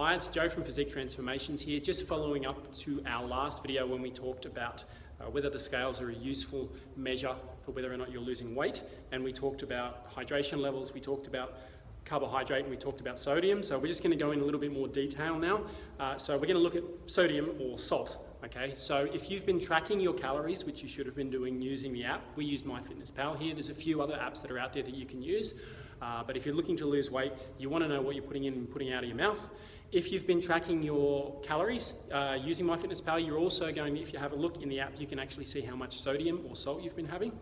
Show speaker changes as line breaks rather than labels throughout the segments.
Hi, it's Joe from Physique Transformations here, just following up to our last video when we talked about whether the scales are a useful measure for whether or not you're losing weight, and we talked about hydration levels, we talked about carbohydrate, and we talked about sodium. So we're just going to go in a little bit more detail now. So we're going to look at sodium or salt. Okay, so if you've been tracking your calories, which you should have been doing using the app, we use MyFitnessPal here. There's a few other apps that are out there that you can use. But if you're looking to lose weight, you want to know what you're putting in and putting out of your mouth. If you've been tracking your calories using MyFitnessPal, you're also going, if you have a look in the app, you can actually see how much sodium or salt you've been having.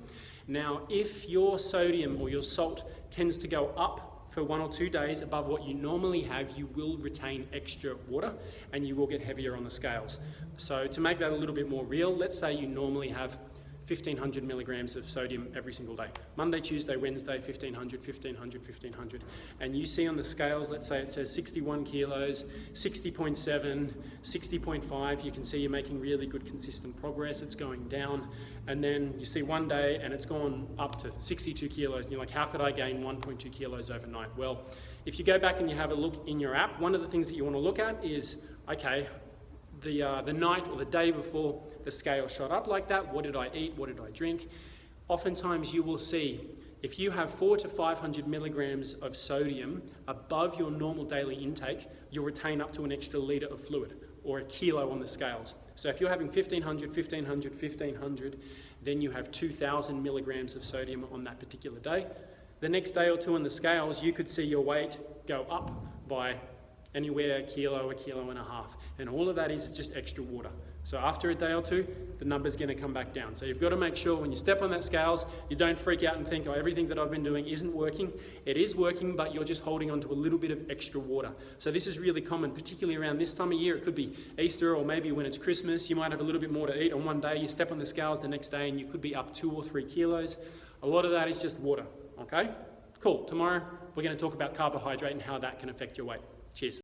Now, if your sodium or your salt tends to go up for 1 or 2 days above what you normally have, you will retain extra water and you will get heavier on the scales. So to make that a little bit more real, let's say you normally have 1,500 milligrams of sodium every single day. Monday, Tuesday, Wednesday, 1,500, 1,500, 1,500. And you see on the scales, let's say it says 61 kilos, 60.7, 60.5. You can see you're making really good consistent progress. It's going down. And then you see one day and it's gone up to 62 kilos. And you're like, how could I gain 1.2 kilos overnight? Well, if you go back and you have a look in your app, one of the things that you want to look at is, okay, the night or the day before the scale shot up like that, what did I eat, what did I drink? Oftentimes you will see, if you have 400 to 500 milligrams of sodium above your normal daily intake, you'll retain up to an extra litre of fluid or a kilo on the scales. So if you're having 1,500, 1,500, 1,500, then you have 2,000 milligrams of sodium on that particular day. The next day or two on the scales, you could see your weight go up by anywhere a kilo and a half. And all of that is just extra water. So after a day or two, the number's going to come back down. So you've got to make sure when you step on that scales, you don't freak out and think, oh, everything that I've been doing isn't working. It is working, but you're just holding on to a little bit of extra water. So this is really common, particularly around this time of year. It could be Easter or maybe when it's Christmas. You might have a little bit more to eat on one day. You step on the scales the next day and you could be up 2 or 3 kilos. A lot of that is just water, okay? Cool. Tomorrow, we're going to talk about carbohydrate and how that can affect your weight. Cheers.